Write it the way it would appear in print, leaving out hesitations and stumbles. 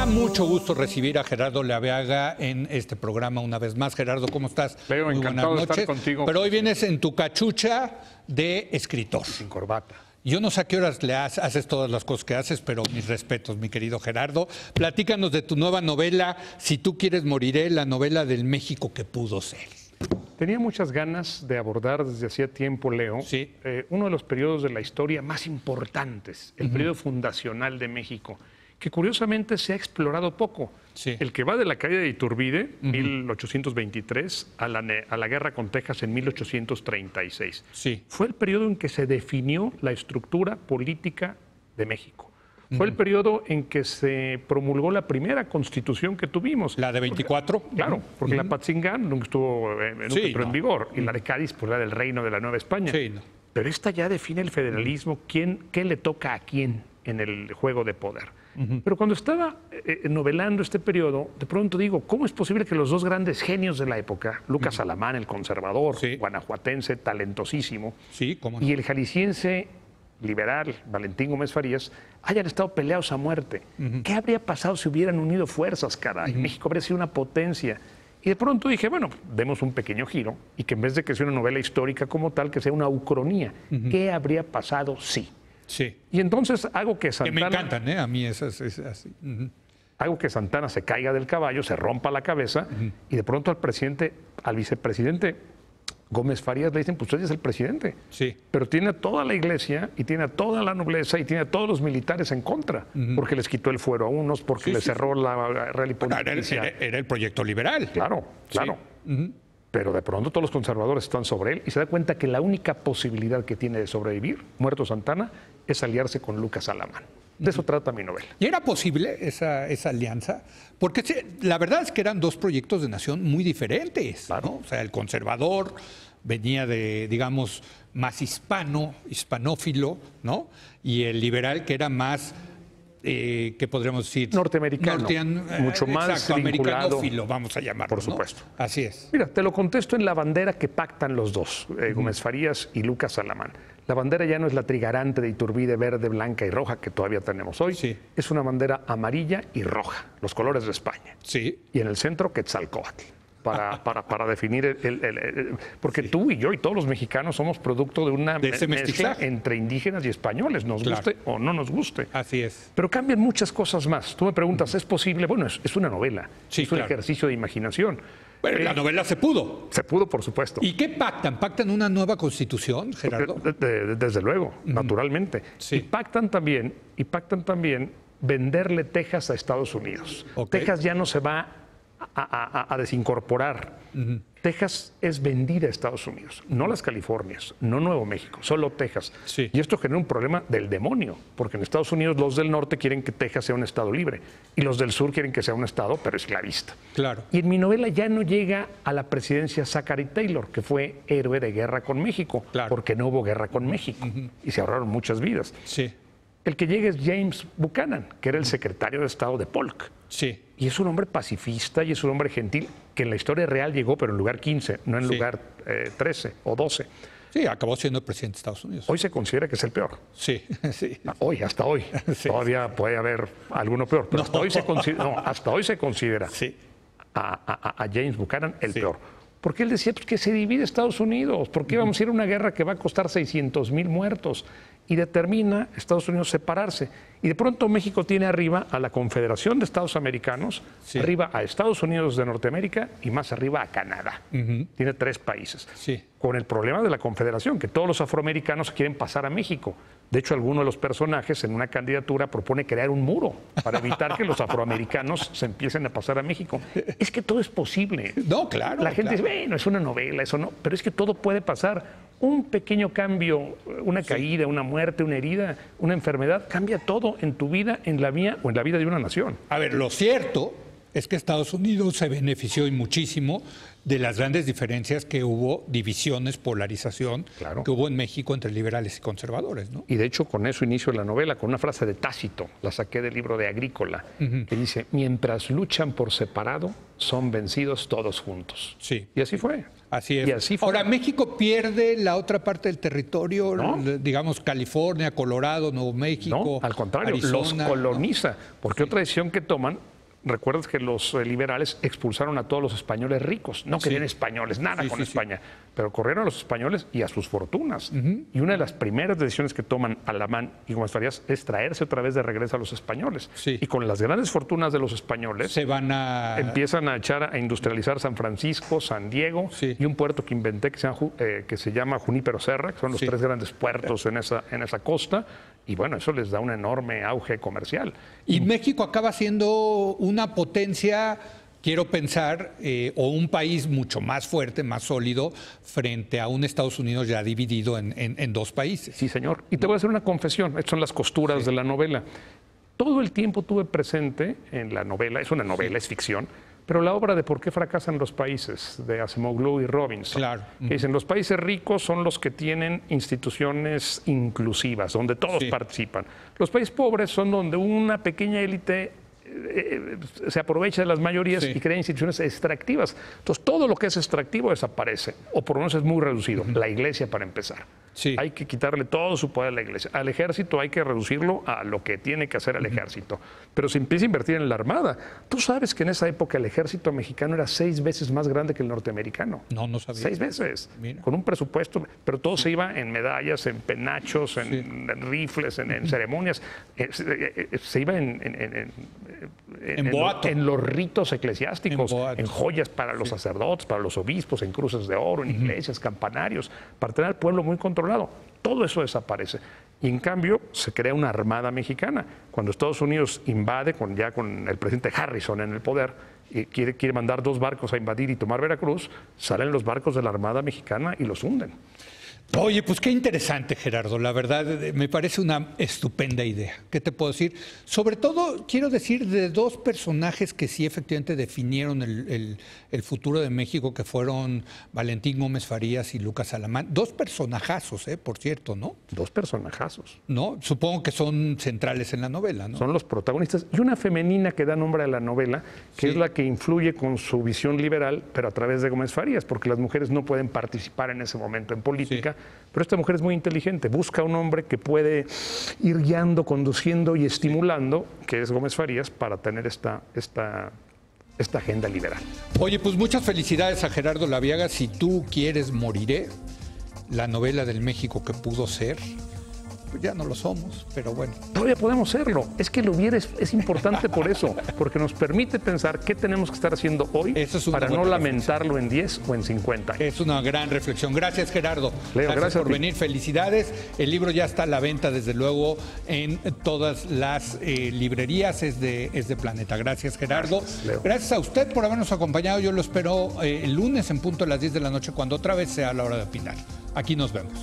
da mucho gusto recibir a Gerardo Leaviaga en este programa una vez más. Gerardo, ¿cómo estás? Leo, Muy encantado buenas de estar noches. contigo. Pero hoy vienes en tu cachucha de escritor. Sin corbata. Yo no sé a qué horas le haces todas las cosas que haces, pero mis respetos, mi querido Gerardo. Platícanos de tu nueva novela, Si tú quieres moriré, la novela del México que pudo ser. Tenía muchas ganas de abordar desde hacía tiempo, Leo, Sí. uno de los periodos de la historia más importantes, el periodo fundacional de México, que curiosamente se ha explorado poco. Sí. El que va de la caída de Iturbide, 1823, a la guerra con Texas en 1836. Sí. Fue el periodo en que se definió la estructura política de México. Fue el periodo en que se promulgó la primera constitución que tuvimos. ¿La de 24? Claro, porque la Patzingán nunca Sí, entró en no. vigor, y la de Cádiz, pues la del Reino de la Nueva España. Sí, no. Pero esta ya define el federalismo, qué le toca a quién en el juego de poder. Pero cuando estaba novelando este periodo, de pronto digo, ¿cómo es posible que los dos grandes genios de la época, Lucas Alamán, el conservador, Sí. guanajuatense, talentosísimo, Sí, cómo no. y el jalisciense liberal, Valentín Gómez Farías, hayan estado peleados a muerte? ¿Qué habría pasado si hubieran unido fuerzas, caray? México habría sido una potencia. Y de pronto dije, bueno, demos un pequeño giro y que en vez de que sea una novela histórica como tal, que sea una ucronía. ¿Qué habría pasado si? Sí. Y entonces hago que Que me Santana, encantan, ¿eh? A mí esas es así. hago que Santana se caiga del caballo, se rompa la cabeza, y de pronto al vicepresidente Gómez Farías le dicen, pues usted es el presidente. Sí. Pero tiene a toda la iglesia y tiene a toda la nobleza y tiene a todos los militares en contra, porque les quitó el fuero a unos, porque Sí, les sí, cerró la Real y Era, Pontificia. era el proyecto liberal. Claro, claro. Pero de pronto todos los conservadores están sobre él y se da cuenta que la única posibilidad que tiene de sobrevivir, muerto Santana, es aliarse con Lucas Alamán. De eso trata mi novela. ¿Y era posible esa alianza? Porque la verdad es que eran dos proyectos de nación muy diferentes, Claro. ¿no? O sea, el conservador venía de, digamos, más hispanófilo, ¿no? Y el liberal, que era más, ¿qué podríamos decir? Norteamericano, mucho más exacto, vinculado, americanófilo, vamos a llamarlo. por ¿no? supuesto. Así es. Mira, te lo contesto en la bandera que pactan los dos, Gómez Farías y Lucas Alamán. La bandera ya no es la trigarante de Iturbide, verde, blanca y roja que todavía tenemos hoy. Sí. Es una bandera amarilla y roja, los colores de España. Sí. Y en el centro, Quetzalcóatl. Para definir porque tú y yo y todos los mexicanos somos producto de una De ese mezcla mestizaje. entre indígenas y españoles, nos Claro. guste o no nos guste. Así es. Pero cambian muchas cosas más. Tú me preguntas, ¿es posible? Bueno, es una novela, Sí, es un claro. ejercicio de imaginación. Bueno, la novela se pudo. Se pudo, por supuesto. ¿Y qué pactan? ¿Pactan una nueva constitución, Gerardo? Desde luego, naturalmente. Sí. Y pactan también venderle Texas a Estados Unidos. Ok. Texas ya no se va a desincorporar. Texas es vendida a Estados Unidos, no las Californias, no Nuevo México, solo Texas. Sí. Y esto genera un problema del demonio, porque en Estados Unidos los del norte quieren que Texas sea un estado libre y los del sur quieren que sea un estado, pero esclavista. Claro. Y en mi novela ya no llega a la presidencia Zachary Taylor, que fue héroe de guerra con México, Claro. porque no hubo guerra con México y se ahorraron muchas vidas. Sí. El que llega es James Buchanan, que era el secretario de Estado de Polk. Sí. Y es un hombre pacifista y es un hombre gentil, que en la historia real llegó, pero en lugar 15, no en Sí. lugar 13 o 12. Sí, acabó siendo el presidente de Estados Unidos. Hoy se considera que es el peor. Sí, sí. Hoy, hasta hoy. Sí. Todavía puede haber alguno peor, pero hasta, hoy hasta hoy se considera Sí. a James Buchanan el Sí. peor. Porque él decía pues, que se divide Estados Unidos. ¿Por qué vamos a ir a una guerra que va a costar 600,000 muertos? Y determina Estados Unidos separarse. Y de pronto México tiene arriba a la Confederación de Estados Americanos, Sí. arriba a Estados Unidos de Norteamérica y más arriba a Canadá. Tiene 3 países. Sí. Con el problema de la Confederación, que todos los afroamericanos quieren pasar a México. De hecho, alguno de los personajes en una candidatura propone crear un muro para evitar que los afroamericanos se empiecen a pasar a México. Es que todo es posible. No, claro. La gente claro. dice, bueno, es una novela, eso no, pero es que todo puede pasar. Un pequeño cambio, una caída, una muerte, una herida, una enfermedad, cambia todo en tu vida, en la mía o en la vida de una nación. A ver, lo cierto es que Estados Unidos se benefició y muchísimo de las grandes diferencias que hubo, divisiones, polarización, Claro. que hubo en México entre liberales y conservadores, ¿no? Y de hecho con eso inicio la novela, con una frase de Tácito, la saqué del libro de Agrícola, que dice, mientras luchan por separado, son vencidos todos juntos. Sí. Y así fue. Así es. Y así fue. Ahora, México pierde la otra parte del territorio, No. digamos California, Colorado, Nuevo México, No, al contrario, Arizona, los coloniza, porque otra decisión que toman, recuerdas que los liberales expulsaron a todos los españoles ricos, no querían españoles, nada Sí, con sí, sí. España, pero corrieron a los españoles y a sus fortunas. Y una de las primeras decisiones que toman Alamán y Gómez Farías es traerse otra vez de regreso a los españoles. Sí. Y con las grandes fortunas de los españoles, se van a... empiezan a echar a industrializar San Francisco, San Diego Sí. y un puerto que inventé que se llama Junípero Serra, que son los Sí. 3 grandes puertos en esa costa. Y bueno, eso les da un enorme auge comercial. Y México acaba siendo una potencia, quiero pensar, o un país mucho más fuerte, más sólido, frente a un Estados Unidos ya dividido en dos países. Sí, señor. Y te voy a hacer una confesión. Estas son las costuras de la novela. Todo el tiempo tuve presente en la novela, es una novela, es ficción, pero la obra de Por qué fracasan los países, de Acemoglu y Robinson. Claro. Que dicen, los países ricos son los que tienen instituciones inclusivas, donde todos Sí. participan. Los países pobres son donde una pequeña élite se aprovecha de las mayorías Sí. y crea instituciones extractivas. Entonces, todo lo que es extractivo desaparece, o por lo menos es muy reducido. La iglesia, para empezar. Sí. Hay que quitarle todo su poder a la iglesia. Al ejército hay que reducirlo a lo que tiene que hacer el ejército. Pero se empieza a invertir en la armada. Tú sabes que en esa época el ejército mexicano era 6 veces más grande que el norteamericano. No sabía. 6 veces. Mira. Con un presupuesto. Pero todo se iba en medallas, en penachos, en rifles, en ceremonias. Se iba En boato. en los ritos eclesiásticos, En boato. en joyas para los sacerdotes, para los obispos, en cruces de oro, en iglesias, campanarios, para tener al pueblo muy controlado. Todo eso desaparece. Y en cambio se crea una armada mexicana. Cuando Estados Unidos invade, ya con el presidente Harrison en el poder, y quiere mandar 2 barcos a invadir y tomar Veracruz, salen los barcos de la Armada Mexicana y los hunden. Oye, pues qué interesante, Gerardo. La verdad, me parece una estupenda idea. ¿Qué te puedo decir? Sobre todo, quiero decir de 2 personajes que sí efectivamente definieron el futuro de México, que fueron Valentín Gómez Farías y Lucas Alamán. 2 personajazos, por cierto, ¿no? 2 personajazos. ¿No? Supongo que son centrales en la novela, ¿no? Son los protagonistas. Y una femenina que da nombre a la novela, que Sí. es la que influye con su visión liberal, pero a través de Gómez Farías, porque las mujeres no pueden participar en ese momento en política. Pero esta mujer es muy inteligente, busca un hombre que puede ir guiando, conduciendo y estimulando, que es Gómez Farías, para tener esta agenda liberal. Oye, pues muchas felicidades a Gerardo Laviaga. Si tú quieres, moriré. La novela del México que pudo ser. Pues ya no lo somos, pero bueno. Todavía podemos serlo. Es que el hubiera es importante por eso, porque nos permite pensar qué tenemos que estar haciendo hoy Eso es una para no buena lamentarlo en 10 o en 50 años. Es una gran reflexión. Gracias, Gerardo. Leo, gracias a por ti. venir. Felicidades. El libro ya está a la venta, desde luego, en todas las librerías. Es de Planeta. Gracias, Gerardo. Gracias, Leo. Gracias a usted por habernos acompañado. Yo lo espero el lunes en punto a las 10 de la noche, cuando otra vez sea la hora de opinar. Aquí nos vemos.